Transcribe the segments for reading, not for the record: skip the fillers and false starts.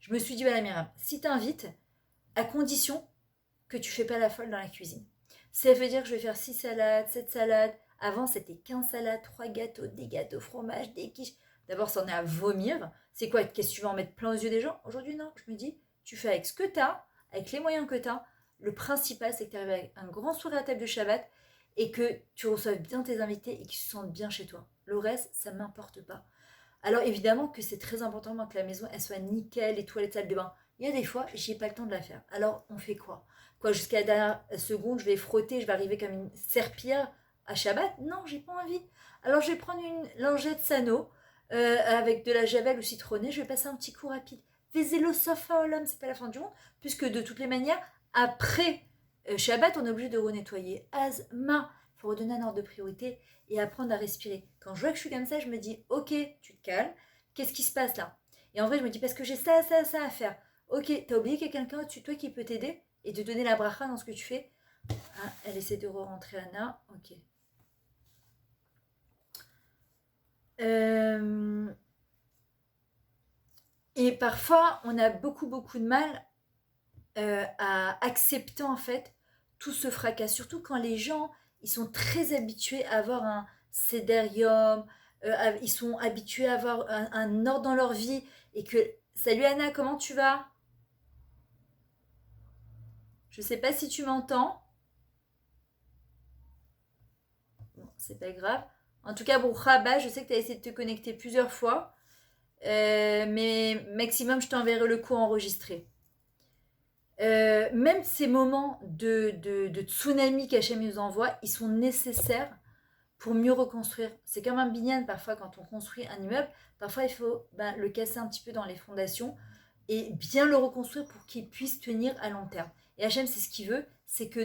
Je me suis dit, voilà Myriam, si t'invites, à condition que tu fais pas la folle dans la cuisine. Ça veut dire que je vais faire 6 salades, 7 salades. Avant, c'était 15 salades, 3 gâteaux, des gâteaux fromage, des quiches. D'abord, ça en est à vomir. C'est quoi? Qu'est-ce que tu vas en mettre plein aux yeux des gens? Aujourd'hui, non. Je me dis, tu fais avec ce que tu as, avec les moyens que tu as. Le principal, c'est que tu arrives avec un grand sourire à table de Shabbat et que tu reçoives bien tes invités et qu'ils se sentent bien chez toi. Le reste, ça ne m'importe pas. Alors évidemment que c'est très important que la maison elle soit nickel, les toilettes, salles de bain. Il y a des fois, j'ai pas le temps de la faire. Alors on fait quoi? Quoi, jusqu'à la dernière seconde, je vais frotter, je vais arriver comme une serpillère à Shabbat? Non, j'ai pas envie. Alors je vais prendre une lingette Sano avec de la javel ou citronnée, je vais passer un petit coup rapide. Vezelo sofa olam, c'est pas la fin du monde, puisque de toutes les manières, après Shabbat, on est obligé de renettoyer. Azma, il faut redonner un ordre de priorité et apprendre à respirer. Quand je vois que je suis comme ça, je me dis, ok, tu te calmes, qu'est-ce qui se passe là? Et en vrai, je me dis, parce que j'ai ça, ça, ça à faire. Ok, t'as oublié qu'il y a quelqu'un au-dessus de toi qui peut t'aider et te donner la bracha dans ce que tu fais. Ah, elle essaie de re-rentrer Anna, ok. Euh, et parfois, on a beaucoup, beaucoup de mal à accepter en fait tout ce fracas. Surtout quand les gens, ils sont très habitués à avoir un sédérium, ils sont habitués à avoir un ordre dans leur vie et que... Salut Anna, comment tu vas? Je sais pas si tu m'entends. Bon, c'est pas grave. En tout cas, bon, Rabat, je sais que tu as essayé de te connecter plusieurs fois. Mais maximum, je t'enverrai le cours enregistré. Même ces moments de tsunami qu'Hachem nous envoie, ils sont nécessaires pour mieux reconstruire. C'est comme un binyan, parfois, quand on construit un immeuble, parfois il faut le casser un petit peu dans les fondations et bien le reconstruire pour qu'il puisse tenir à long terme. Et Hachem, c'est ce qu'il veut, c'est que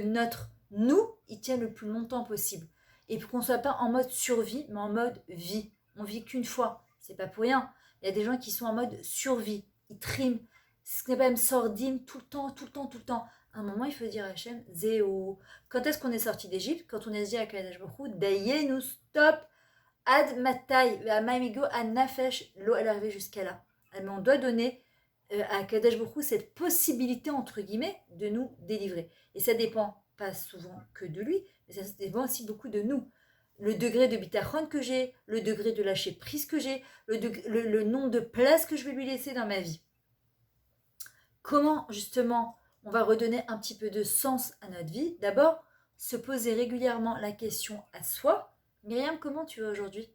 nous, il tienne le plus longtemps possible. Et pour qu'on ne soit pas en mode survie, mais en mode vie. On vit qu'une fois, c'est pas pour rien. Il y a des gens qui sont en mode survie, ils triment. Ce n'est pas même sordim tout le temps, tout le temps, tout le temps. À un moment, il faut dire à Hachem, Zéo. Quand est-ce qu'on est sorti d'Égypte? Quand on est dit à Kadesh Baruch Dayenu, stop, ad matai, à maimigo, à nafesh, l'eau, elle est arrivée jusqu'à là. Mais on doit donner à Kadesh Baruch cette possibilité, entre guillemets, de nous délivrer. Et ça dépend pas souvent que de lui, mais ça dépend aussi beaucoup de nous. Le degré de bitachon que j'ai, le degré de lâcher prise que j'ai, le nombre de places que je vais lui laisser dans ma vie. Comment justement on va redonner un petit peu de sens à notre vie? D'abord, se poser régulièrement la question à soi. Myriam, comment tu vas aujourd'hui?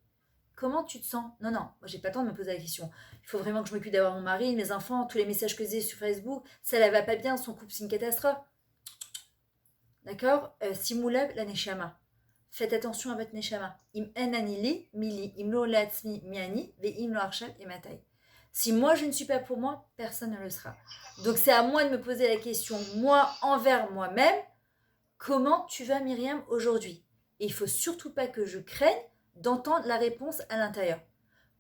Comment tu te sens? Non, non, moi j'ai pas le temps de me poser la question. Il faut vraiment que je m'occupe d'avoir mon mari, mes enfants, tous les messages que j'ai sur Facebook. Ça, elle va pas bien, son couple, c'est une catastrophe. D'accord? Simulav la neshama. Faites attention à votre neshama. Im en anili, mili, im lo latzmi miani, ve im lo arshal et matai. Si moi je ne suis pas pour moi, personne ne le sera. Donc c'est à moi de me poser la question, moi envers moi-même, comment tu vas Myriam aujourd'hui? Et il faut surtout pas que je craigne d'entendre la réponse à l'intérieur.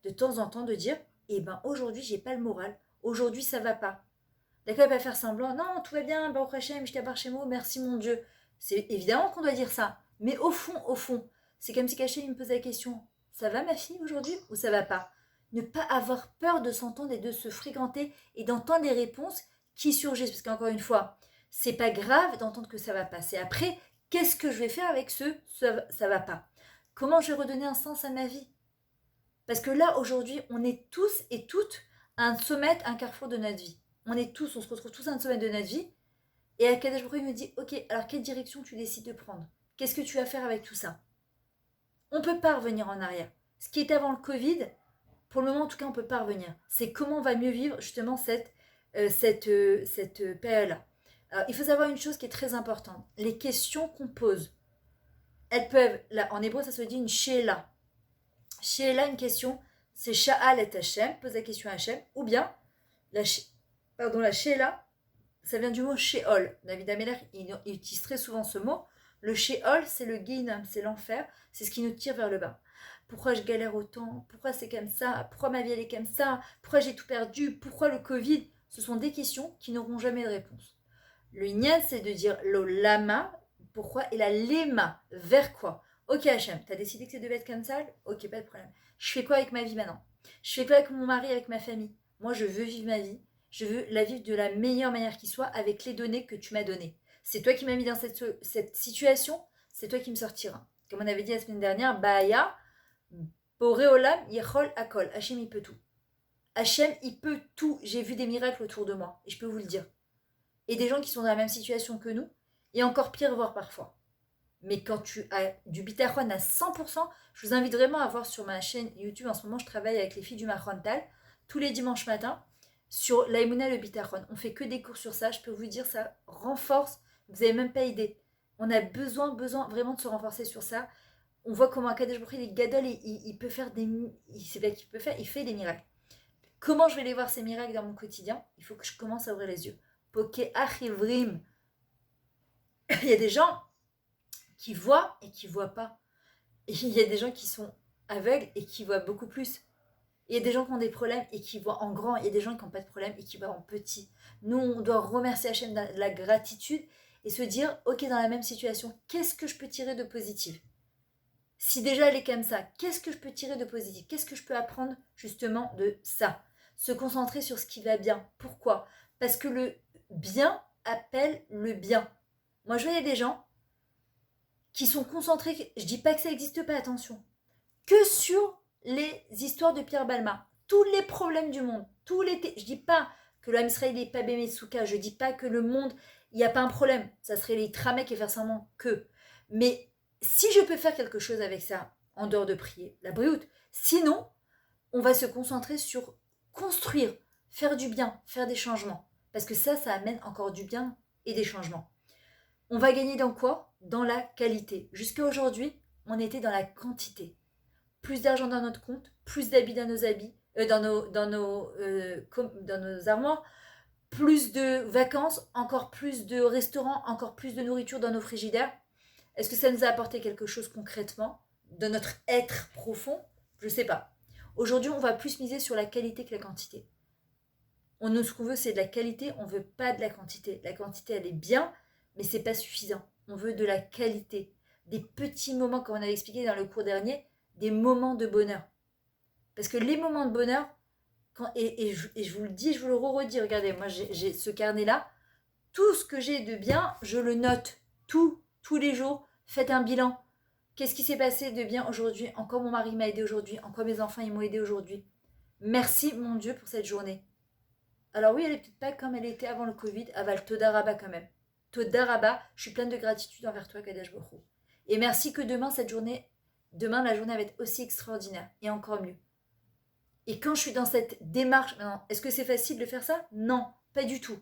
De temps en temps de dire, eh ben aujourd'hui j'ai pas le moral, aujourd'hui ça va pas. D'accord, pas faire semblant, non tout va bien, Baruch Hashem, je t'abbarre chez moi, merci mon Dieu. C'est évidemment qu'on doit dire ça, mais au fond, c'est comme si Hachem me posait la question, ça va ma fille aujourd'hui ou ça va pas? Ne pas avoir peur de s'entendre et de se fréquenter et d'entendre les réponses qui surgissent, parce qu'encore une fois, c'est pas grave d'entendre que ça va pas. C'est après, qu'est-ce que je vais faire avec ça va pas? Comment je vais redonner un sens à ma vie? Parce que là, aujourd'hui, on est tous et toutes à un sommet, un carrefour de notre vie. On se retrouve tous à un sommet de notre vie. Et Akadosh Baruch Hu me dit, ok, alors quelle direction tu décides de prendre? Qu'est-ce que tu vas faire avec tout ça? On ne peut pas revenir en arrière. Ce qui était avant le Covid, pour le moment en tout cas, on ne peut pas revenir. C'est comment on va mieux vivre justement cette période-là. Alors, il faut savoir une chose qui est très importante. Les questions qu'on pose, elles peuvent, là, en hébreu ça se dit une she'ela. She'ela, une question, c'est Sha'al et Hachem, pose la question à Hachem, ou bien la she'ela, ça vient du mot Sheol. David Ameller, il utilise très souvent ce mot. Le Sheol, c'est le Guinam, c'est l'enfer, c'est ce qui nous tire vers le bas. Pourquoi je galère autant? Pourquoi c'est comme ça? Pourquoi ma vie elle est comme ça? Pourquoi j'ai tout perdu? Pourquoi le Covid? Ce sont des questions qui n'auront jamais de réponse. Le Inyan, c'est de dire le lama, pourquoi, et la lema, vers quoi? Ok Hachem, t'as décidé que ça devait être comme ça? Ok, pas de problème. Je fais quoi avec ma vie maintenant? Je fais quoi avec mon mari, avec ma famille? Moi, je veux vivre ma vie. Je veux la vivre de la meilleure manière qui soit avec les données que tu m'as données. C'est toi qui m'as mis dans cette situation, c'est toi qui me sortira. Comme on avait dit la semaine dernière, Baaya, Boréolam, Yechol, Akol. Hachem, il peut tout. Hachem, il peut tout. J'ai vu des miracles autour de moi, et je peux vous le dire. Et des gens qui sont dans la même situation que nous, et encore pire, voire parfois. Mais quand tu as du bitachon à 100%, je vous invite vraiment à voir sur ma chaîne YouTube. En ce moment, je travaille avec les filles du Mahrontal tous les dimanches matins sur l'aïmouna et le bitachon. On fait que des cours sur ça. Je peux vous dire, ça renforce. Vous n'avez même pas idée. On a besoin vraiment de se renforcer sur ça. On voit comment Akadosh Baruch Hu, il est gadol, il peut faire des, c'est pas qu'il peut faire, il fait des miracles. Comment je vais les voir ces miracles dans mon quotidien? Il faut que je commence à ouvrir les yeux. Poké achivrim. Il y a des gens qui voient et qui voient pas. Et il y a des gens qui sont aveugles et qui voient beaucoup plus. Il y a des gens qui ont des problèmes et qui voient en grand. Il y a des gens qui n'ont pas de problème et qui voient en petit. Nous, on doit remercier Hachem de la gratitude et se dire, ok, dans la même situation, qu'est-ce que je peux tirer de positif? Si déjà elle est comme ça, qu'est-ce que je peux tirer de positif? Qu'est-ce que je peux apprendre justement de ça? Se concentrer sur ce qui va bien. Pourquoi? Parce que le bien appelle le bien. Moi, je vois, il y a des gens qui sont concentrés, je dis pas que ça n'existe pas, attention, que sur les histoires de Pierre Balma, tous les problèmes du monde, je dis pas que l'homme Israël n'est pas bémé souka, je dis pas que le monde, il n'y a pas un problème, ça serait les tramecs et faire semblant que, mais si je peux faire quelque chose avec ça, en dehors de prier, la brioute, sinon, on va se concentrer sur construire, faire du bien, faire des changements, parce que ça amène encore du bien et des changements. On va gagner dans quoi? Dans la qualité. Jusqu'à aujourd'hui, on était dans la quantité. Plus d'argent dans notre compte, plus d'habits dans nos habits, dans nos armoires, plus de vacances, encore plus de restaurants, encore plus de nourriture dans nos frigidaires. Est-ce que ça nous a apporté quelque chose concrètement de notre être profond? Je ne sais pas. Aujourd'hui, on va plus miser sur la qualité que la quantité. Ce qu'on veut, c'est de la qualité, on ne veut pas de la quantité. La quantité, elle est bien, mais c'est pas suffisant. On veut de la qualité. Des petits moments, comme on avait expliqué dans le cours dernier, des moments de bonheur. Parce que les moments de bonheur, et je vous le dis, je vous le redis, regardez, moi j'ai ce carnet-là, tout ce que j'ai de bien, je le note, tous les jours, faites un bilan. Qu'est-ce qui s'est passé de bien aujourd'hui? En quoi mon mari m'a aidé aujourd'hui? En quoi mes enfants ils m'ont aidé aujourd'hui? Merci mon Dieu pour cette journée. Alors oui, elle est peut-être pas comme elle était avant le Covid, aval Toda Rabba quand même. Toda Rabba, je suis pleine de gratitude envers toi, Kadesh Baruch Hu. Et merci que demain la journée va être aussi extraordinaire et encore mieux. Et quand je suis dans cette démarche, est-ce que c'est facile de faire ça? Non, pas du tout.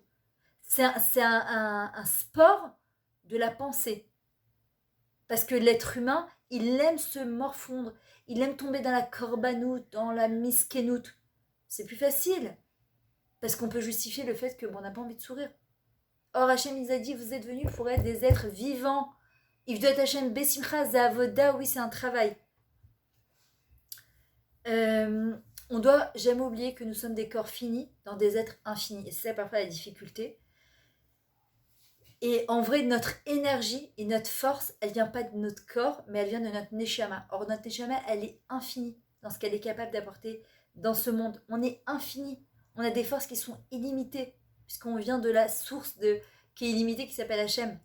C'est un sport de la pensée. Parce que l'être humain, il aime se morfondre, il aime tomber dans la corbanoute, dans la miskenoute. C'est plus facile. Parce qu'on peut justifier le fait qu'on n'a pas envie de sourire. Or, Hachem, il a dit, vous êtes venus pour être des êtres vivants. Il doit être Hachem Besimcha Zavoda, oui, c'est un travail. On doit jamais oublier que nous sommes des corps finis dans des êtres infinis. Et c'est ça parfois la difficulté. Et en vrai, notre énergie et notre force, elle vient pas de notre corps, mais elle vient de notre neshama. Or, notre neshama, elle est infinie dans ce qu'elle est capable d'apporter dans ce monde. On est infini. On a des forces qui sont illimitées, puisqu'on vient de la source qui est illimitée, qui s'appelle Hachem.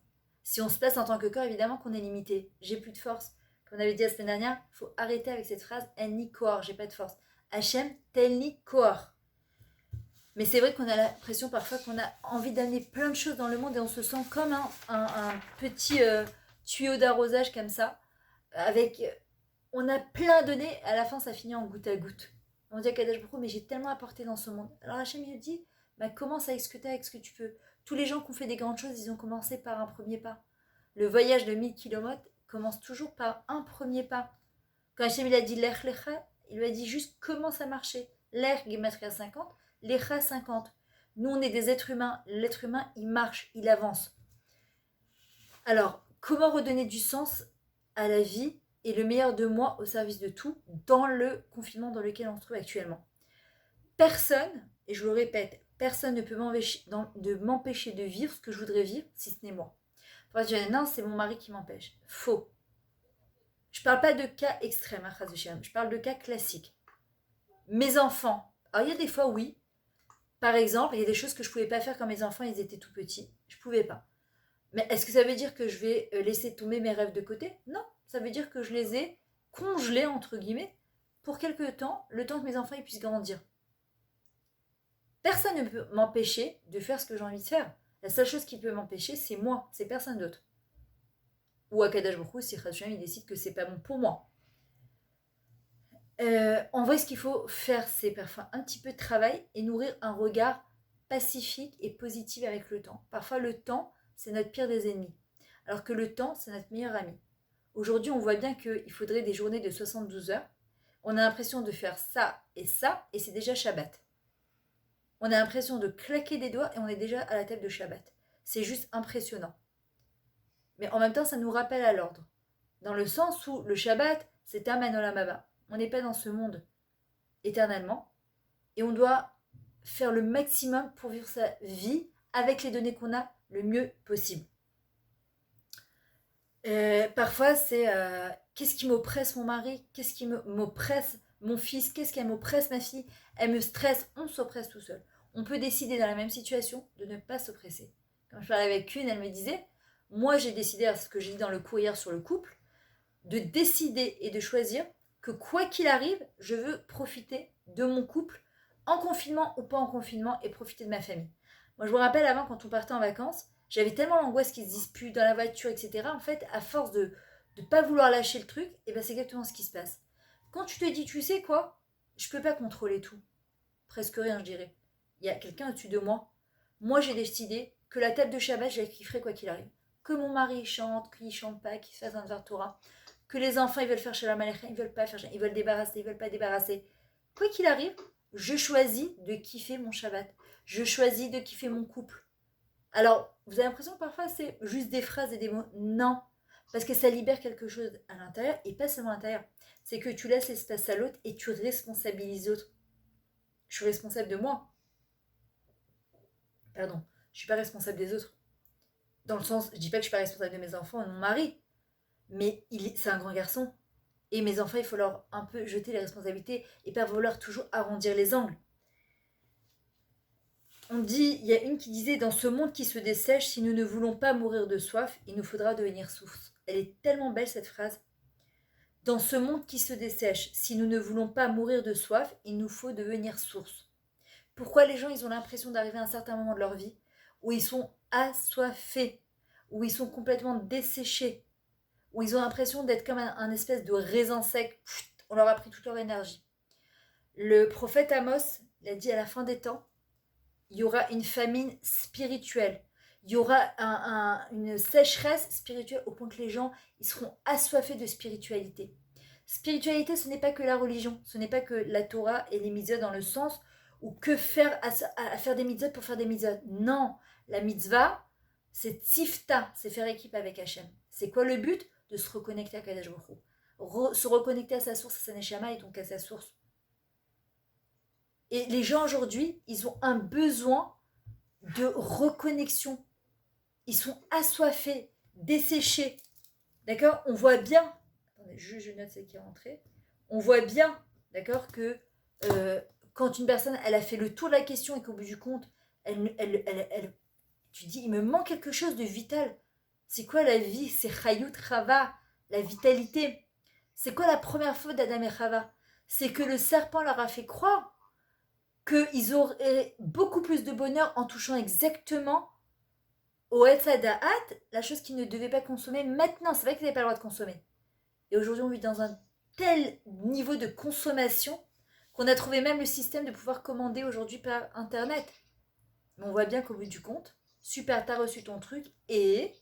Si on se place en tant que corps, évidemment qu'on est limité. J'ai plus de force. Comme on avait dit la semaine dernière, il faut arrêter avec cette phrase « Enni koar », j'ai pas de force. Hachem, telni koar. Mais c'est vrai qu'on a l'impression parfois qu'on a envie d'amener plein de choses dans le monde et on se sent comme un petit tuyau d'arrosage comme ça. On a plein donné, à la fin ça finit en goutte à goutte. On dit à Kadesh Baruch Hu, mais j'ai tellement apporté dans ce monde. Alors Hachem il dit, commence avec ce que tu as, avec ce que tu peux. Tous les gens qui ont fait des grandes choses, ils ont commencé par un premier pas. Le voyage de 1000 km commence toujours par un premier pas. Quand Hachem il a dit l'ech lecha, il lui a dit juste commence à marcher. L'ech gematria 50, l'echa 50. Nous on est des êtres humains, l'être humain il marche, il avance. Alors, comment redonner du sens à la vie et le meilleur de moi au service de tout dans le confinement dans lequel on se trouve actuellement? Personne, et je le répète, personne ne peut m'empêcher de vivre ce que je voudrais vivre si ce n'est moi. Enfin, je dis, non, c'est mon mari qui m'empêche. Faux. Je parle pas de cas extrêmes, je parle de cas classiques. Mes enfants, alors il y a des fois oui, Par exemple, il y a des choses que je ne pouvais pas faire quand mes enfants ils étaient tout petits. Je ne pouvais pas. Mais est-ce que ça veut dire que je vais laisser tomber mes rêves de côté? Non, ça veut dire que je les ai congelés, entre guillemets, pour quelque temps, le temps que mes enfants ils puissent grandir. Personne ne peut m'empêcher de faire ce que j'ai envie de faire. La seule chose qui peut m'empêcher, c'est moi, c'est personne d'autre. Ou Akadash Baruch si Hachem il décide que c'est pas bon pour moi. En vrai, ce qu'il faut faire, c'est parfois un petit peu de travail et nourrir un regard pacifique et positif avec le temps. Parfois, le temps, c'est notre pire des ennemis, alors que le temps, c'est notre meilleur ami. Aujourd'hui, on voit bien qu'il faudrait des journées de 72 heures. On a l'impression de faire ça, et c'est déjà Shabbat. On a l'impression de claquer des doigts et on est déjà à la table de Shabbat. C'est juste impressionnant. Mais en même temps, ça nous rappelle à l'ordre. Dans le sens où le Shabbat, c'est Amen Olam Haba. On n'est pas dans ce monde éternellement. Et on doit faire le maximum pour vivre sa vie avec les données qu'on a le mieux possible. Parfois, c'est qu'est-ce qui m'oppresse mon mari? Qu'est-ce qui m'oppresse mon fils? Qu'est-ce qui m'oppresse ma fille? Elle me stresse, on s'oppresse tout seul. On peut décider dans la même situation de ne pas s'oppresser. Quand je parlais avec une, elle me disait, moi j'ai décidé, ce que j'ai dit dans le cours hier sur le couple, de décider et de choisir que quoi qu'il arrive, je veux profiter de mon couple, en confinement ou pas en confinement, et profiter de ma famille. Moi je me rappelle avant, quand on partait en vacances, j'avais tellement l'angoisse qu'ils se disputent dans la voiture, etc. En fait, à force de ne pas vouloir lâcher le truc, et ben c'est exactement ce qui se passe. Quand tu te dis, tu sais quoi, je peux pas contrôler tout. Presque rien, je dirais. Il y a quelqu'un au-dessus de moi. Moi, j'ai décidé que la table de Shabbat, je la kifferai quoi qu'il arrive. Que mon mari chante, qu'il chante pas, qu'il fasse un Dvar Torah. Que les enfants, ils veulent faire Shalom Aleichem, ils veulent pas faire, ils veulent débarrasser, ils veulent pas débarrasser. Quoi qu'il arrive, je choisis de kiffer mon Shabbat. Je choisis de kiffer mon couple. Alors, vous avez l'impression que parfois c'est juste des phrases et des mots. Non, parce que ça libère quelque chose à l'intérieur et pas seulement à l'intérieur. C'est que tu laisses l'espace à l'autre et tu responsabilises l'autre. Je suis responsable de moi. Pardon, je suis pas responsable des autres. Dans le sens, je dis pas que je suis pas responsable de mes enfants et de mon mari, mais c'est un grand garçon. Et mes enfants, il faut leur un peu jeter les responsabilités et pas vouloir toujours arrondir les angles. On dit, il y a une qui disait, dans ce monde qui se dessèche, si nous ne voulons pas mourir de soif, il nous faudra devenir source. Elle est tellement belle cette phrase. Dans ce monde qui se dessèche, si nous ne voulons pas mourir de soif, il nous faut devenir source. Pourquoi les gens, ils ont l'impression d'arriver à un certain moment de leur vie où ils sont assoiffés, où ils sont complètement desséchés, où ils ont l'impression d'être comme un espèce de raisin sec. On leur a pris toute leur énergie. Le prophète Amos l'a dit à la fin des temps, il y aura une famine spirituelle. Il y aura une sécheresse spirituelle au point que les gens ils seront assoiffés de spiritualité. Spiritualité, ce n'est pas que la religion, ce n'est pas que la Torah et les mitzvahs dans le sens où que faire à faire des mitzvahs pour faire des mitzvahs. Non, la mitzvah, c'est tifta, c'est faire équipe avec Hachem. C'est quoi le but? De se reconnecter à Kadosh Baruch Hu. Se reconnecter à sa source, à sa neshama et donc à sa source. Et les gens aujourd'hui, ils ont un besoin de reconnexion. Ils sont assoiffés, desséchés. D'accord? On voit bien, attendez, je note ce qui est rentré. On voit bien, d'accord, que quand une personne, elle a fait le tour de la question et qu'au bout du compte, tu dis, il me manque quelque chose de vital. C'est quoi la vie? C'est Chayut Chava, la vitalité. C'est quoi la première faute d'Adam et Chava? C'est que le serpent leur a fait croire qu'ils auraient beaucoup plus de bonheur en touchant exactement au Etzadaat, la chose qu'ils ne devaient pas consommer maintenant. C'est vrai qu'ils n'avaient pas le droit de consommer. Et aujourd'hui, on vit dans un tel niveau de consommation qu'on a trouvé même le système de pouvoir commander aujourd'hui par Internet. Mais on voit bien qu'au bout du compte, super, t'as reçu ton truc et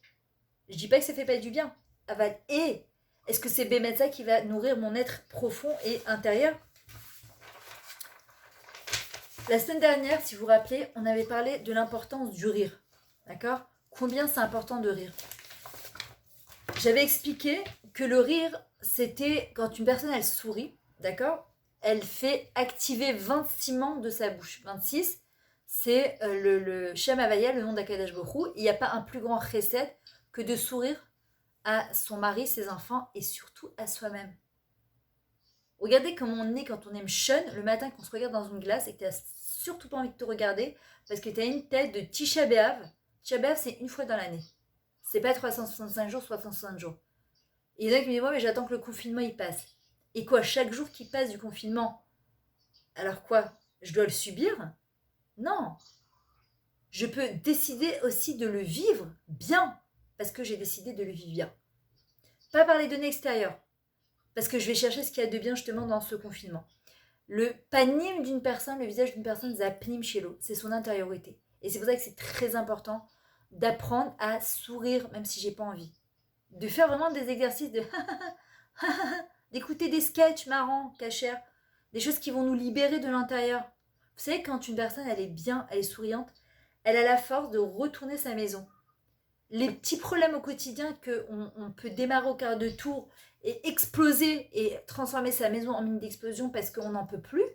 je dis pas que ça fait pas du bien. Aval et est-ce que c'est Bémetza qui va nourrir mon être profond et intérieur? La semaine dernière, si vous vous rappelez, on avait parlé de l'importance du rire. D'accord? Combien c'est important de rire. J'avais expliqué que le rire, c'était quand une personne, elle sourit, d'accord? Elle fait activer 26 membres de sa bouche. 26, c'est le Shem Havaya, le nom d'Akadash Baruch Hu. Il n'y a pas un plus grand chesed que de sourire à son mari, ses enfants et surtout à soi-même. Regardez comment on est quand on aime Shun, le matin quand on se regarde dans une glace et que tu as surtout pas envie de te regarder parce que tu as une tête de Tisha B'Av. Tisha B'Av, c'est une fois dans l'année. C'est pas 365 jours, 360 jours. Et il y en a qui me disent, ouais, mais j'attends que le confinement il passe. Et quoi, chaque jour qui passe du confinement, alors quoi, je dois le subir? Non. Je peux décider aussi de le vivre bien, parce que j'ai décidé de le vivre bien. Pas par les données extérieures, parce que je vais chercher ce qu'il y a de bien justement dans ce confinement. Le panim d'une personne, le visage d'une personne, zapnim shelo, c'est son intériorité. Et c'est pour ça que c'est très important d'apprendre à sourire, même si j'ai pas envie. De faire vraiment des exercices de d'écouter des sketchs marrants, cachers, des choses qui vont nous libérer de l'intérieur. Vous savez, quand une personne, elle est bien, elle est souriante, elle a la force de retourner sa maison. Les petits problèmes au quotidien qu'on peut démarrer au quart de tour et exploser et transformer sa maison en mine d'explosion parce qu'on n'en peut plus,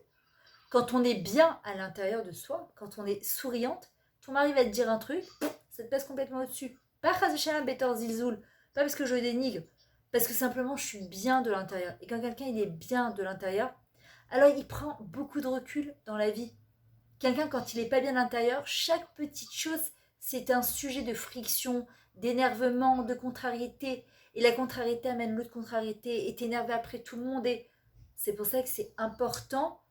quand on est bien à l'intérieur de soi, quand on est souriante, ton mari va te dire un truc, ça te passe complètement au-dessus. Pas Khazeshalam Betor Zilzoul, pas parce que je dénigre, parce que simplement je suis bien de l'intérieur. Et quand quelqu'un il est bien de l'intérieur, alors il prend beaucoup de recul dans la vie. Quelqu'un, quand il n'est pas bien à l'intérieur, chaque petite chose, c'est un sujet de friction, d'énervement, de contrariété. Et la contrariété amène l'autre contrariété et t'énerve après tout le monde. Et c'est pour ça que c'est important,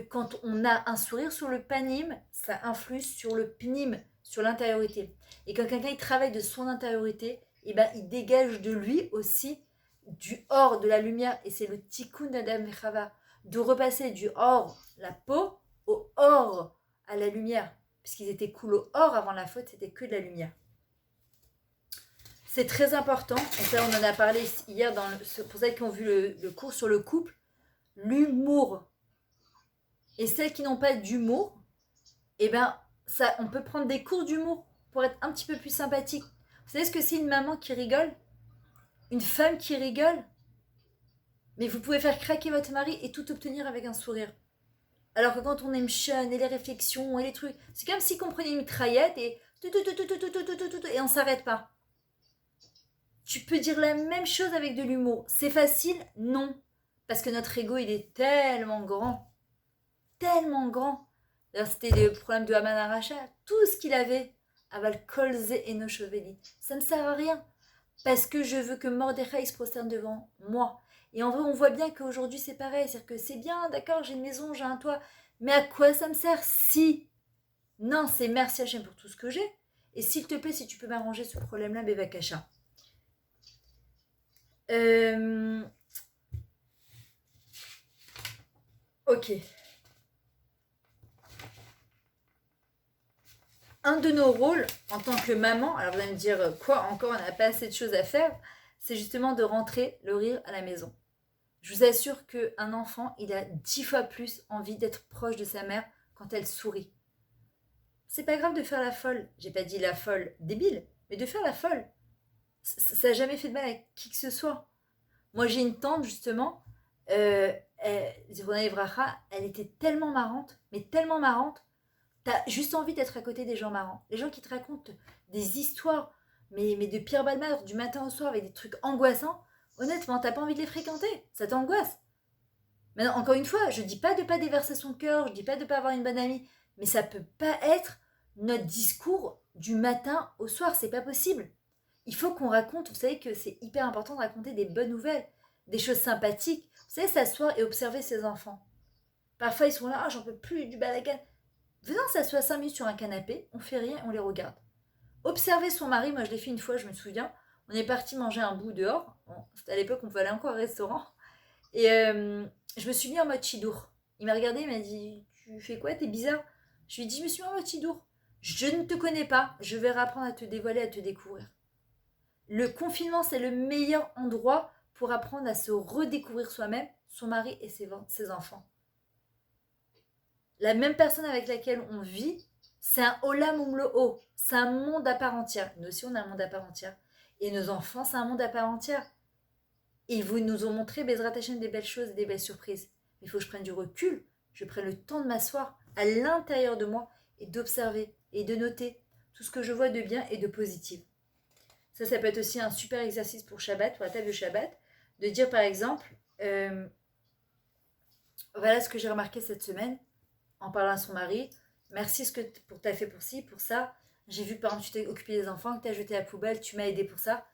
quand on a un sourire sur le panim, ça influe sur le pnim, sur l'intériorité. Et quand quelqu'un il travaille de son intériorité, et ben, il dégage de lui aussi du or, de la lumière. Et c'est le tikkun d'Adam et Chava, de repasser du or, la peau, au or, à la lumière. Puisqu'ils étaient cool au or avant la faute, c'était que de la lumière. C'est très important, et ça on en a parlé hier, pour celles qui ont vu le cours sur le couple, l'humour. Et celles qui n'ont pas d'humour, eh ben, ça, on peut prendre des cours d'humour pour être un petit peu plus sympathique. Vous savez ce que c'est une maman qui rigole? Une femme qui rigole? Mais vous pouvez faire craquer votre mari et tout obtenir avec un sourire. Alors que quand on aime Sean et les réflexions et les trucs, c'est comme si on prenait une mitraillette et et on s'arrête pas. Tu peux dire la même chose avec de l'humour. C'est facile? Non. Parce que notre ego, il est tellement grand. Tellement grand. D'ailleurs, c'était le problème de Haman Aracha. Tout ce qu'il avait, aval kolze et no cheveli. Ça ne sert à rien. Parce que je veux que Mordechai se prosterne devant moi. Et en vrai, on voit bien qu'aujourd'hui, c'est pareil. C'est-à-dire que c'est bien, d'accord, j'ai une maison, j'ai un toit. Mais à quoi ça me sert si? Non, c'est merci Hachem pour tout ce que j'ai. Et s'il te plaît, si tu peux m'arranger ce problème-là, Bevakasha. Ok. Un de nos rôles en tant que maman, alors vous allez me dire quoi encore, on n'a pas assez de choses à faire, c'est justement de rentrer le rire à la maison. Je vous assure qu'un enfant, il a 10 fois plus envie d'être proche de sa mère quand elle sourit. C'est pas grave de faire la folle, j'ai pas dit la folle débile, mais de faire la folle. Ça n'a jamais fait de mal à qui que ce soit. Moi j'ai une tante justement, Zirona Evracha, elle était tellement marrante, mais tellement marrante. T'as juste envie d'être à côté des gens marrants. Les gens qui te racontent des histoires, mais de Pierre Balmar, du matin au soir, avec des trucs angoissants, honnêtement, t'as pas envie de les fréquenter. Ça t'angoisse. Maintenant, encore une fois, je dis pas de pas déverser son cœur, je dis pas de pas avoir une bonne amie, mais ça peut pas être notre discours du matin au soir, c'est pas possible. Il faut qu'on raconte, vous savez que c'est hyper important de raconter des bonnes nouvelles, des choses sympathiques. Vous savez, s'asseoir et observer ses enfants. Parfois, ils sont là, ah, j'en peux plus du balagan. Venons s'asseoir 5 minutes sur un canapé, on fait rien et on les regarde. Observer son mari, moi je l'ai fait une fois, je me souviens. On est parti manger un bout dehors. Bon, c'était à l'époque on pouvait aller encore au restaurant. Et je me suis mis en mode chidour. Il m'a regardé, il m'a dit tu fais quoi, t'es bizarre. Je lui ai dit je me suis mis en mode chidour. Je ne te connais pas, je vais apprendre à te dévoiler, à te découvrir. Le confinement, c'est le meilleur endroit pour apprendre à se redécouvrir soi-même, son mari et ses enfants. La même personne avec laquelle on vit, c'est un olam umlo'o, c'est un monde à part entière. Nous aussi, on a un monde à part entière. Et nos enfants, c'est un monde à part entière. Et ils nous ont montré, Bezrat Hashem, des belles choses et des belles surprises. Mais il faut que je prenne du recul, je prenne le temps de m'asseoir à l'intérieur de moi et d'observer et de noter tout ce que je vois de bien et de positif. Ça peut être aussi un super exercice pour Shabbat, pour la table de Shabbat, de dire par exemple, voilà ce que j'ai remarqué cette semaine. en parlant à son mari, merci pour t'as fait pour ci, pour ça. J'ai vu que par exemple tu t'es occupé des enfants, que tu as jeté à la poubelle, tu m'as aidé pour ça.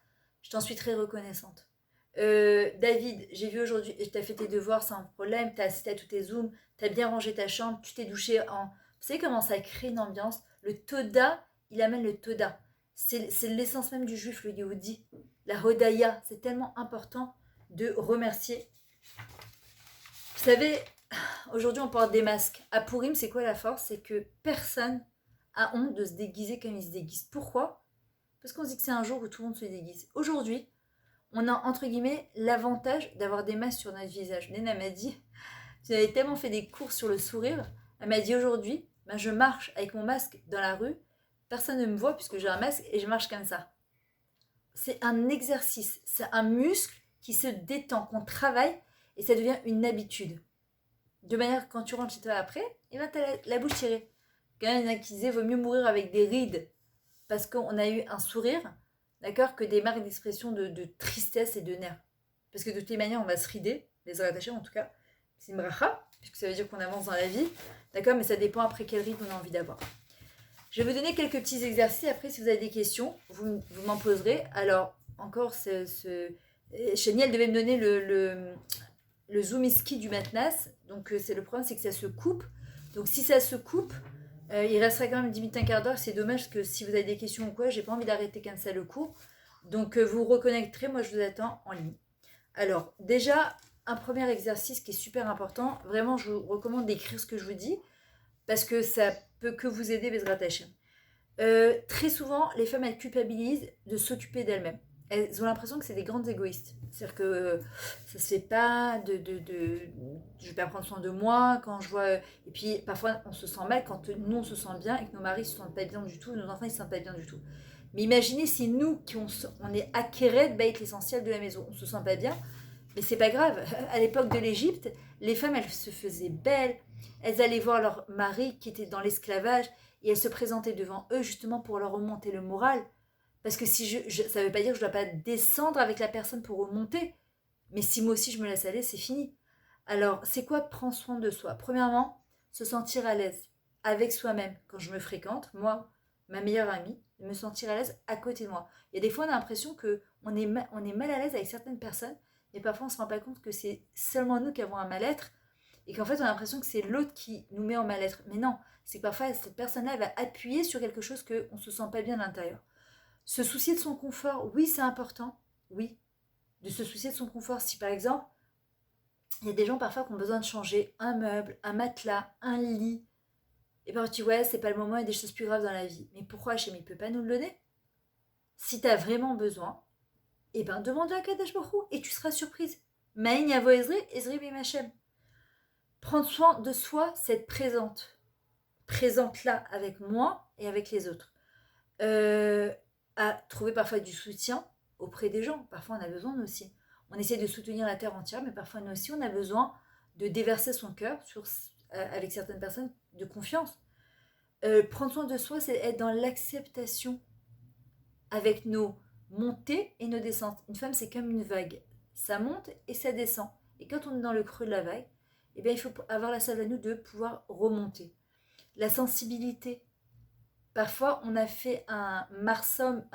Je t'en suis très reconnaissante. David, j'ai vu aujourd'hui, tu as fait tes devoirs sans problème, tu as assisté à tous tes zooms, tu as bien rangé ta chambre, tu t'es douché en... Vous savez comment ça crée une ambiance. Le toda, il amène le toda. C'est l'essence même du juif, le Yehudi. La hodaya, c'est tellement important de remercier. Vous savez, aujourd'hui on porte des masques. À Purim, c'est quoi la force? C'est que personne a honte de se déguiser comme il se déguise. Pourquoi? Parce qu'on se dit que c'est un jour où tout le monde se déguise. Aujourd'hui, on a entre guillemets l'avantage d'avoir des masques sur notre visage. Nena m'a dit, tu avais tellement fait des cours sur le sourire, elle m'a dit aujourd'hui, ben je marche avec mon masque dans la rue, personne ne me voit puisque j'ai un masque et je marche comme ça. C'est un exercice, c'est un muscle qui se détend, qu'on travaille et ça devient une habitude. De manière que quand tu rentres chez toi après, et ben t'as la bouche tirée. Quand même, il y en a qui disaient vaut mieux mourir avec des rides parce qu'on a eu un sourire, d'accord, que des marques d'expression de tristesse et de nerfs. Parce que de toutes les manières, on va se rider, les oreilles attachées en tout cas. C'est une bracha, puisque ça veut dire qu'on avance dans la vie, d'accord, mais ça dépend après quel rythme on a envie d'avoir. Je vais vous donner quelques petits exercices. Après, si vous avez des questions, vous m'en poserez. Alors, encore, Cheniel devait me donner le zoomiski du matnas. Donc, c'est le problème, c'est que ça se coupe. Donc, si ça se coupe, il resterait quand même 10 minutes, un quart d'heure. C'est dommage que si vous avez des questions ou quoi, j'ai pas envie d'arrêter comme ça le cours. Donc, vous reconnecterez. Moi, je vous attends en ligne. Alors, déjà, un premier exercice qui est super important. Vraiment, je vous recommande d'écrire ce que je vous dis parce que ça peut que vous aider, Bezrat Hashem. Très souvent, les femmes, elles culpabilisent de s'occuper d'elles-mêmes. Elles ont l'impression que c'est des grandes égoïstes. C'est-à-dire que ça se fait pas je vais pas prendre soin de moi quand je vois... Et puis, parfois, on se sent mal quand nous, on se sent bien et que nos maris se sentent pas bien du tout, nos enfants, ils se sentent pas bien du tout. Mais imaginez si nous, on est acquérés de bête l'essentiel de la maison, on se sent pas bien, mais c'est pas grave. À l'époque de l'Égypte, les femmes, elles se faisaient belles. Elles allaient voir leur mari qui était dans l'esclavage et elles se présentaient devant eux justement pour leur remonter le moral. Parce que si ça ne veut pas dire que je ne dois pas descendre avec la personne pour remonter. Mais si moi aussi je me laisse aller, c'est fini. Alors, c'est quoi prendre soin de soi? Premièrement, se sentir à l'aise avec soi-même. Quand je me fréquente, moi, ma meilleure amie, me sentir à l'aise à côté de moi. Il y a des fois, on a l'impression qu'on est, on est mal à l'aise avec certaines personnes, mais parfois on ne se rend pas compte que c'est seulement nous qui avons un mal-être et qu'en fait on a l'impression que c'est l'autre qui nous met en mal-être. Mais non, c'est que parfois cette personne-là va appuyer sur quelque chose qu'on ne se sent pas bien à l'intérieur. Se soucier de son confort, oui, c'est important, oui, de se soucier de son confort. Si par exemple, il y a des gens parfois qui ont besoin de changer un meuble, un matelas, un lit, et ben tu dis ouais, c'est pas le moment, il y a des choses plus graves dans la vie. Mais pourquoi Hachem, il peut pas nous le donner? Si tu as vraiment besoin, et ben demande à Kadesh Baruch Hu et tu seras surprise. Maïn Yavo Ezri, Ezri Bim Hachem. Prendre soin de soi, c'est être présente. Présente là avec moi et avec les autres. À trouver parfois du soutien auprès des gens. Parfois, on a besoin nous aussi. On essaie de soutenir la terre entière, mais parfois, nous aussi, on a besoin de déverser son cœur avec certaines personnes de confiance. Prendre soin de soi, c'est être dans l'acceptation avec nos montées et nos descentes. Une femme, c'est comme une vague. Ça monte et ça descend. Et quand on est dans le creux de la vague, eh bien, il faut avoir la salle à nous de pouvoir remonter. La sensibilité. Parfois, on a fait un marsom,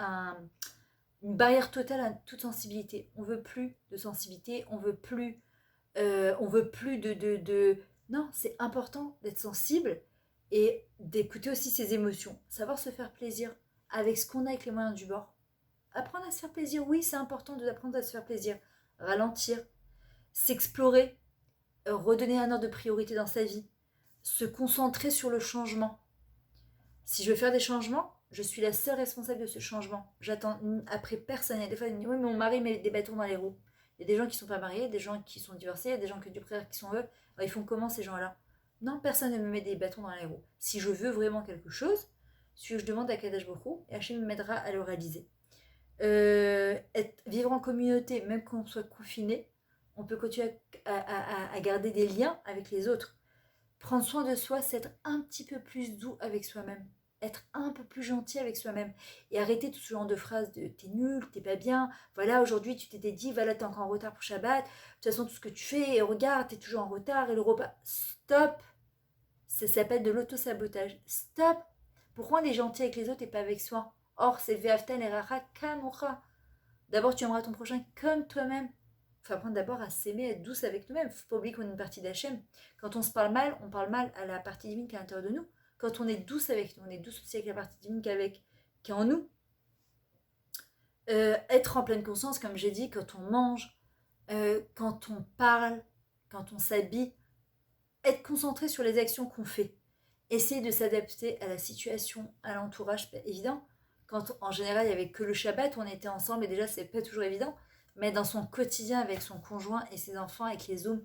une barrière totale à toute sensibilité. On veut plus de sensibilité, on veut plus de... Non, c'est important d'être sensible et d'écouter aussi ses émotions. Savoir se faire plaisir avec ce qu'on a avec les moyens du bord. Apprendre à se faire plaisir, oui, c'est important d'apprendre à se faire plaisir. Ralentir, s'explorer, redonner un ordre de priorité dans sa vie, se concentrer sur le changement. Si je veux faire des changements, je suis la seule responsable de ce changement. J'attends après personne. Il y a des fois, oui, mais mon mari met des bâtons dans les roues. Il y a des gens qui ne sont pas mariés, des gens qui sont divorcés, il y a des gens qui sont heureux. Alors, ils font comment ces gens-là? Non, personne ne me met des bâtons dans les roues. Si je veux vraiment quelque chose, je demande à Kadesh Baruch Hu et Hachem m'aidera à le réaliser. Vivre en communauté, même quand on soit confiné, on peut continuer à garder des liens avec les autres. Prendre soin de soi, c'est être un petit peu plus doux avec soi-même. Être un peu plus gentil avec soi-même. Et arrêter tout ce genre de phrases de t'es nul, t'es pas bien, voilà, aujourd'hui tu t'étais dit, voilà, t'es encore en retard pour Shabbat, de toute façon tout ce que tu fais, et regarde, t'es toujours en retard, et le repas. Stop! Ça s'appelle de l'auto-sabotage. Stop. Pourquoi on est gentil avec les autres et pas avec soi? Or, c'est ve'afta l'eracha kamocha. D'abord, tu aimeras ton prochain comme toi-même. Il faut apprendre d'abord à s'aimer, à être douce avec nous-mêmes. Il ne faut pas oublier qu'on est une partie d'Hachem. Quand on se parle mal, on parle mal à la partie divine qui est à l'intérieur de nous. Quand on est douce avec nous, on est douce aussi avec la partie divine qui est en nous. Être en pleine conscience, comme j'ai dit, quand on mange, quand on parle, quand on s'habille, être concentré sur les actions qu'on fait. Essayer de s'adapter à la situation, à l'entourage, pas évident. Quand en général il n'y avait que le Shabbat, on était ensemble et déjà c'est pas toujours évident. Mais dans son quotidien avec son conjoint et ses enfants, avec les Zooms,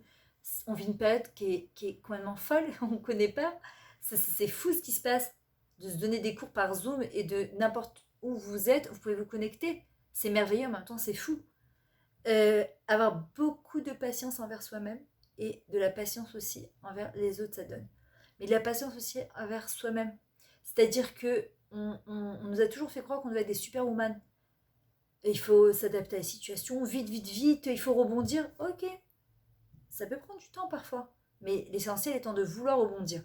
on vit une période qui est complètement folle, on ne connaît pas. C'est fou ce qui se passe. De se donner des cours par Zoom et de n'importe où vous êtes, vous pouvez vous connecter. C'est merveilleux, en même temps c'est fou. Avoir beaucoup de patience envers soi-même et de la patience aussi envers les autres, ça donne. Mais de la patience aussi envers soi-même. C'est-à-dire que on nous a toujours fait croire qu'on devait être des superwoman. Et il faut s'adapter à la situation, vite, vite, vite, il faut rebondir. Ok, ça peut prendre du temps parfois. Mais l'essentiel étant de vouloir rebondir.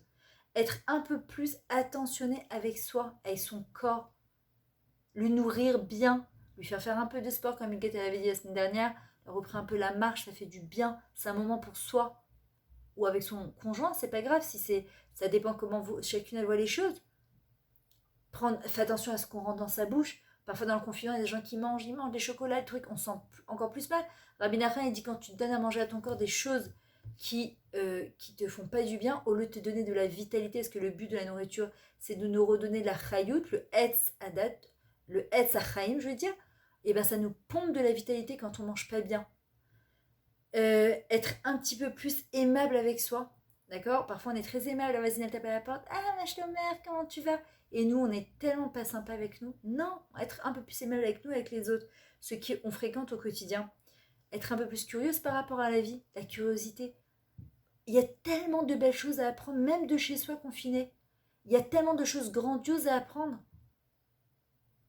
Être un peu plus attentionné avec soi, avec son corps. Le nourrir bien, lui faire un peu de sport, comme Huguette avait dit la semaine dernière. Elle a repris un peu la marche, ça fait du bien. C'est un moment pour soi. Ou avec son conjoint, c'est pas grave si c'est. Ça dépend comment chacune elle voit les choses. Fais attention à ce qu'on rentre dans sa bouche. Parfois dans le confinement, il y a des gens qui mangent, ils mangent des chocolats, des trucs, on sent encore plus mal. Rabbi Nachman, il dit quand tu te donnes à manger à ton corps des choses qui te font pas du bien, au lieu de te donner de la vitalité, parce que le but de la nourriture, c'est de nous redonner de la chayout, le etz adat, le etz achaim, je veux dire, et ben ça nous pompe de la vitalité quand on mange pas bien. Être un petit peu plus aimable avec soi, d'accord? Parfois on est très aimable, la voisine elle tape à la porte, ah ma mère, comment tu vas? Et nous on est tellement pas sympa avec nous. Non, être un peu plus aimable avec nous, avec les autres, ceux qu'on fréquente au quotidien. Être un peu plus curieuse par rapport à la vie, la curiosité. Il y a tellement de belles choses à apprendre, même de chez soi confiné. Il y a tellement de choses grandioses à apprendre.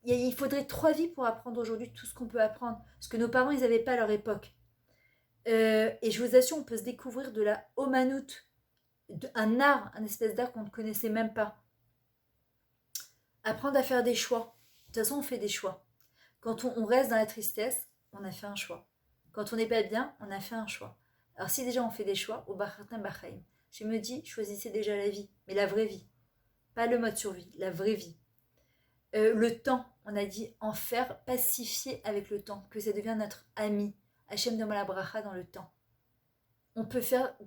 Il faudrait 3 vies pour apprendre aujourd'hui tout ce qu'on peut apprendre. Ce que nos parents, ils n'avaient pas à leur époque. Et je vous assure, on peut se découvrir de la Omanout, un art, un espèce d'art qu'on ne connaissait même pas. Apprendre à faire des choix. De toute façon, on fait des choix. Quand on reste dans la tristesse, on a fait un choix. Quand on n'est pas bien, on a fait un choix. Alors si déjà on fait des choix, au Bachartam Bachaim, je me dis, choisissez déjà la vie, mais la vraie vie. Pas le mode survie, la vraie vie. Le temps, on a dit en faire pacifier avec le temps, que ça devient notre ami. Hachem donne la bracha dans le temps. On peut faire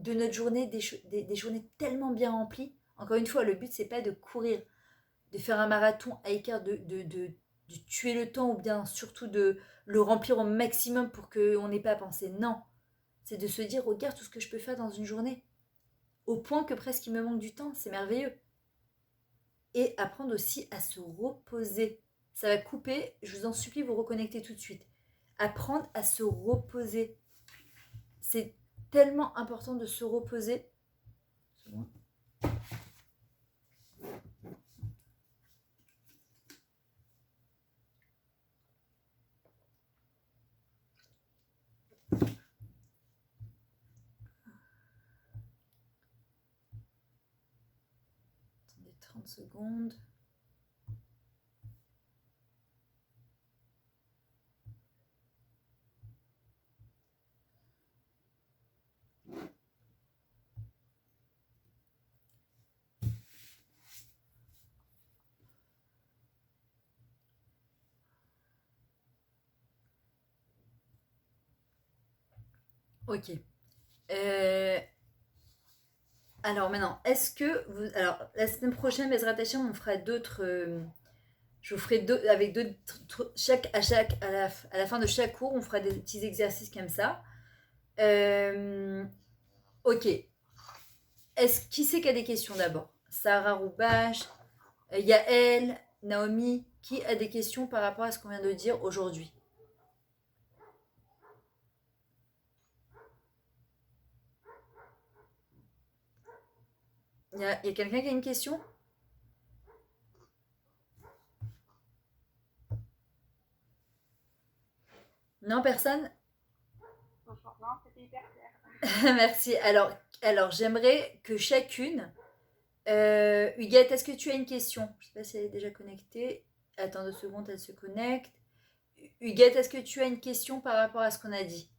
de notre journée des journées tellement bien remplies. Encore une fois, le but, c'est pas de courir, de faire un marathon à écart, de tuer le temps ou bien surtout de le remplir au maximum pour qu'on n'ait pas à penser. Non, c'est de se dire, regarde tout ce que je peux faire dans une journée. Au point que presque il me manque du temps, c'est merveilleux. Et apprendre aussi à se reposer. Ça va couper, je vous en supplie, vous reconnectez tout de suite. Apprendre à se reposer. C'est tellement important de se reposer. C'est bon. Attendez 30 secondes. Ok. Alors maintenant, est-ce que vous... Alors, la semaine prochaine, Bezrat Hachem, on fera d'autres... je vous ferai avec d'autres... À la fin de chaque cours, on fera des petits exercices comme ça. Ok. Qui c'est qui a des questions d'abord? Sarah Roubache, Yael, Naomi, qui a des questions par rapport à ce qu'on vient de dire aujourd'hui? Il y a quelqu'un qui a une question? Non, personne? Non, c'était hyper clair. Merci. Alors j'aimerais que chacune Huguette, est-ce que tu as une question? Je ne sais pas si elle est déjà connectée. Attends 2 secondes, elle se connecte. Huguette, est-ce que tu as une question par rapport à ce qu'on a dit?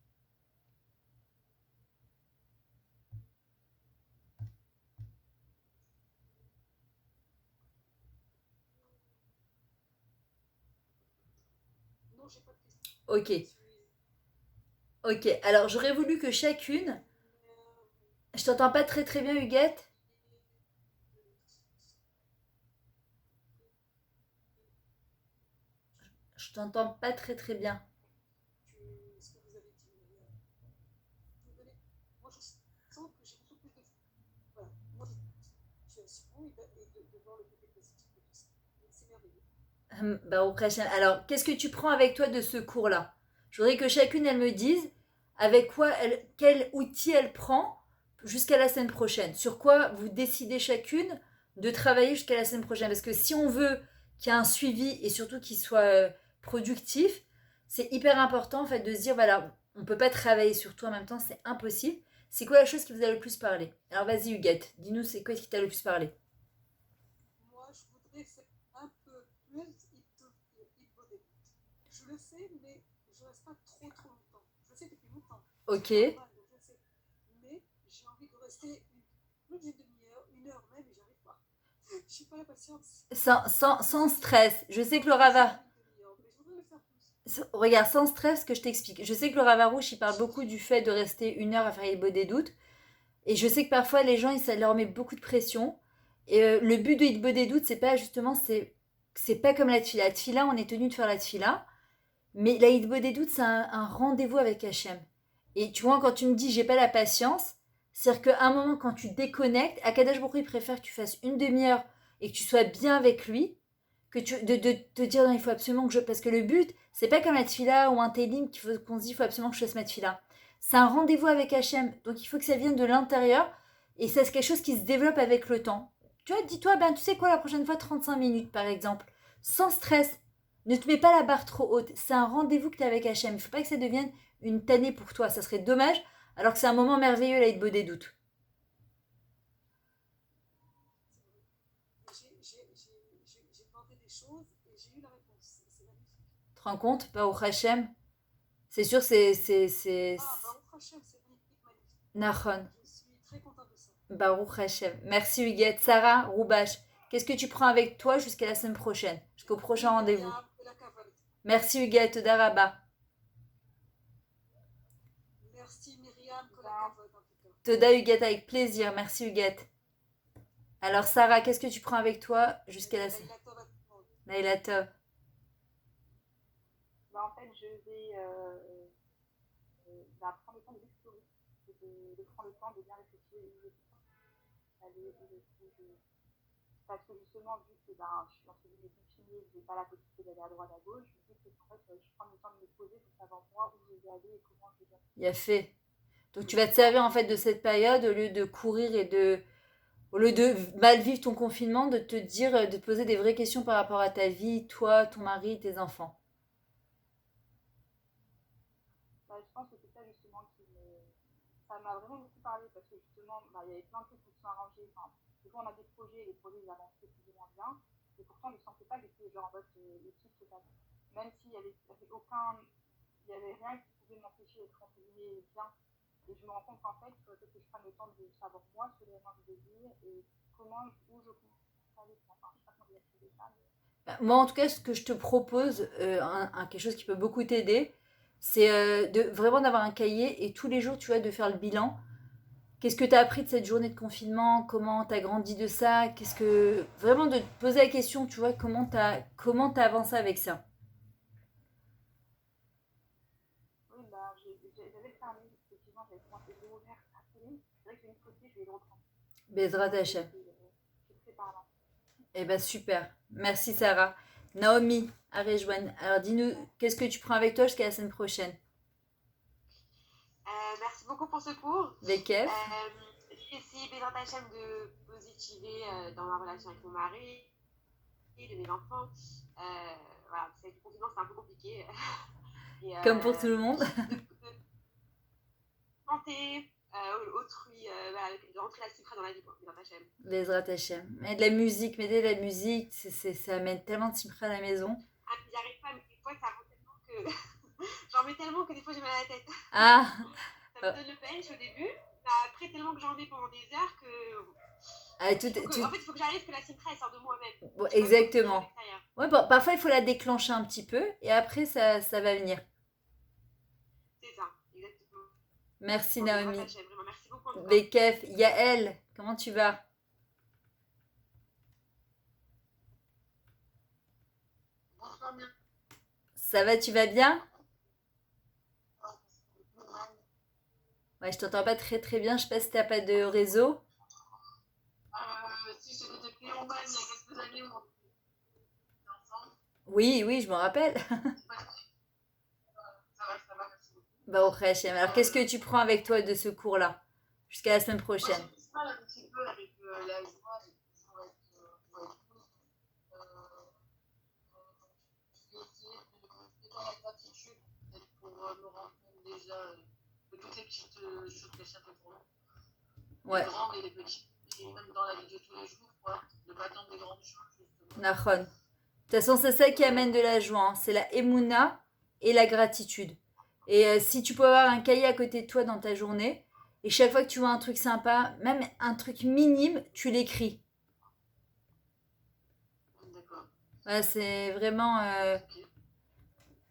Ok, ok. Alors, j'aurais voulu que chacune... Je t'entends pas très très bien, Huguette. Je t'entends pas très très bien. Baruch Hashem. Alors, qu'est-ce que tu prends avec toi de ce cours-là? Je voudrais que chacune, elle me dise avec quoi quel outil elle prend jusqu'à la semaine prochaine. Sur quoi vous décidez chacune de travailler jusqu'à la semaine prochaine. Parce que si on veut qu'il y ait un suivi et surtout qu'il soit productif, c'est hyper important en fait de se dire voilà, on ne peut pas travailler sur tout en même temps, c'est impossible. C'est quoi la chose qui vous a le plus parlé? Alors vas-y Huguette, dis-nous c'est quoi qui t'a le plus parlé? Ok. Sans stress. Je sais que le Rava. Regarde, sans stress, que je t'explique. Je sais que le Ravarouche, il parle beaucoup du fait de rester 1 heure à faire les beaux des doutes. Et je sais que parfois, les gens, ça leur met beaucoup de pression. Et le but de Hitbo des doutes, c'est pas justement, c'est pas comme la tfila. La tfila, on est tenu de faire la tfila. Mais la Hitbo des doutes, c'est un rendez-vous avec Hachem. Et tu vois, quand tu me dis j'ai pas la patience, c'est-à-dire qu'à un moment, quand tu déconnectes, Akadash Baruch Hu, il préfère que tu fasses une demi-heure et que tu sois bien avec lui, que de te dire non, il faut absolument que je. Parce que le but, c'est pas comme la tfila ou un télim qu'il faut qu'on se dit il faut absolument que je fasse ma tfila. C'est un rendez-vous avec Hachem. Donc il faut que ça vienne de l'intérieur et c'est quelque chose qui se développe avec le temps. Tu vois, dis-toi, ben tu sais quoi, la prochaine fois, 35 minutes par exemple, sans stress. Ne te mets pas la barre trop haute. C'est un rendez-vous que tu as avec Hachem. Il ne faut pas que ça devienne une tannée pour toi. Ça serait dommage, alors que c'est un moment merveilleux, là, de beau des doutes. Tu te rends compte, pas au Hachem? C'est sûr, c'est. Nachon. Baruch Hashem. Merci Huguette. Sarah, Roubache, qu'est-ce que tu prends avec toi jusqu'à la semaine prochaine? Jusqu'au prochain rendez-vous. Merci Huguette, Daraba. Toda Huguette avec plaisir. Merci Huguette. Alors Sarah, qu'est-ce que tu prends avec toi jusqu'à la semaine? Naila Tov. Il a fait. Donc tu vas te servir en fait de cette période au lieu de courir et de au lieu de mal vivre ton confinement, de te dire, de te poser des vraies questions par rapport à ta vie, toi, ton mari, tes enfants. Moi, en tout cas, ce que je te propose, quelque chose qui peut beaucoup t'aider, c'est de vraiment d'avoir un cahier et tous les jours, tu vois, de faire le bilan. Qu'est-ce que tu as appris de cette journée de confinement? Comment tu as grandi de ça? Qu'est-ce que vraiment de te poser la question, tu vois, comment t'as avancé avec ça? Bezrat Hachem. Eh ben super. Merci Sarah. Naomi, à rejoindre. Alors dis-nous, qu'est-ce que tu prends avec toi jusqu'à la semaine prochaine? Merci beaucoup pour ce cours. Bekef. J'ai essayé, Bézant Hachem, de positiver dans ma relation avec mon mari, de mes enfants. Voilà, c'est du confinement, c'est un peu compliqué. Et Comme pour tout le monde. de santé. autrui, voilà, de rentrer la simra dans la vie, quoi, dans Hachem. Bezrat Hashem. Et de la musique, mettez de la musique, ça amène tellement de simcha à la maison. Ah, mais j'y arrive pas, mais des fois, ça rend tellement que. J'en mets tellement que des fois, j'ai mal à la tête. Ah, Ça me donne le bench au début, mais après, tellement que j'en mets pendant des heures que. ah, En fait, il faut que j'arrive que la simra, elle sort de moi-même. bon, Je peux pas me contenir à exactement. l'extérieur. Ouais, bon, parfois il faut la déclencher un petit peu et après ça va venir. C'est ça, exactement. Merci Bon, mais grâce Naomi. à Hachem, vraiment, merci beaucoup en tout cas. Bekef, Yael, comment tu vas? Bonsoir, bien. Ça va, tu vas bien? Ouais, je t'entends pas très très bien, je sais pas si t'as pas de réseau. Si j'étais depuis en Allemagne il y a quelques années, on était ensemble. Oui, oui, je me rappelle. Ça va, merci beaucoup. Bah, au Hachem. Alors, qu'est-ce que tu prends avec toi de ce cours-là? Jusqu'à la semaine Moi, prochaine. j'ai plus mal un petit peu avec la joie, j'ai toujours être j'ai essayé de dans la gratitude, peut-être pour me rendre compte déjà de toutes les petites choses que ça fait pour nous, les Ouais, grandes et les petites, et même dans la vie de tous les jours, quoi, de pas attendre des grandes choses, justement. Nahon. De toute façon, c'est ça qui amène de la joie, hein. C'est la émouna et la gratitude. Et si tu peux avoir un cahier à côté de toi dans ta journée, et chaque fois que tu vois un truc sympa, même un truc minime, tu l'écris. D'accord. Ouais, c'est vraiment, Ok.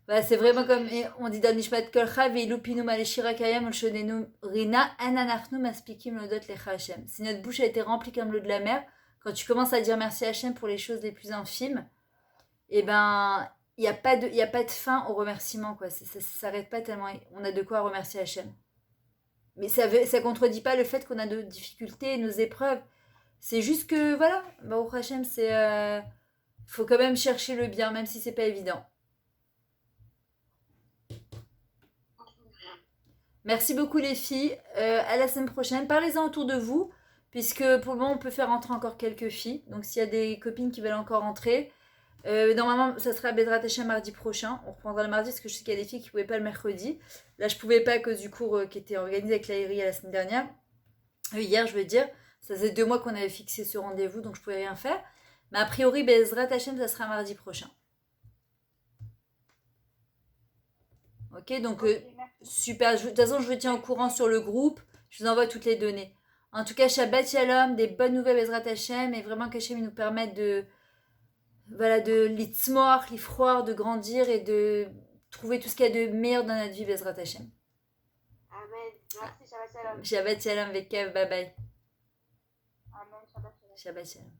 ouais, c'est vraiment comme on dit dans Nishmat Kolcha, Veilupinu Maleshira Kayam Ulshonenu Rina, Ananachnu Maspikim Lodot Lecha Hashem. Si notre bouche a été remplie comme l'eau de la mer, quand tu commences à dire merci à Hashem pour les choses les plus infimes, et ben il y a pas de fin au remerciement, quoi. Ça s'arrête pas tellement on a de quoi remercier Hachem. Mais ça contredit pas le fait qu'on a nos difficultés, nos épreuves. C'est juste que voilà, Baruch Hachem, c'est faut quand même chercher le bien, même si c'est pas évident. Merci beaucoup les filles. À la semaine prochaine. Parlez-en autour de vous, puisque pour le moment on peut faire entrer encore quelques filles. Donc s'il y a des copines qui veulent encore entrer, normalement, ça sera Bezrat Hashem mardi prochain. On reprendra le mardi parce que je sais qu'il y a des filles qui ne pouvaient pas le mercredi. Là, je ne pouvais pas à cause du cours qui était organisé avec l'ARI la semaine dernière. Hier, je veux dire. Ça faisait 2 mois qu'on avait fixé ce rendez-vous, donc je ne pouvais rien faire. Mais a priori, Bezrat Hashem, ça sera mardi prochain. Ok, donc super. De toute façon, je vous tiens au courant sur le groupe. Je vous envoie toutes les données. En tout cas, Shabbat Shalom, des bonnes nouvelles Bezrat Hashem. Et vraiment qu'Hachem nous permette de voilà, de l'itzmoach, l'ifroir, de grandir et de trouver tout ce qu'il y a de meilleur dans notre vie, Bezrat Hashem. Amen. Merci, Shabbat Shalom. Shabbat Shalom, Vekev, bye bye. Amen, Shabbat Shalom. Shabbat Shalom.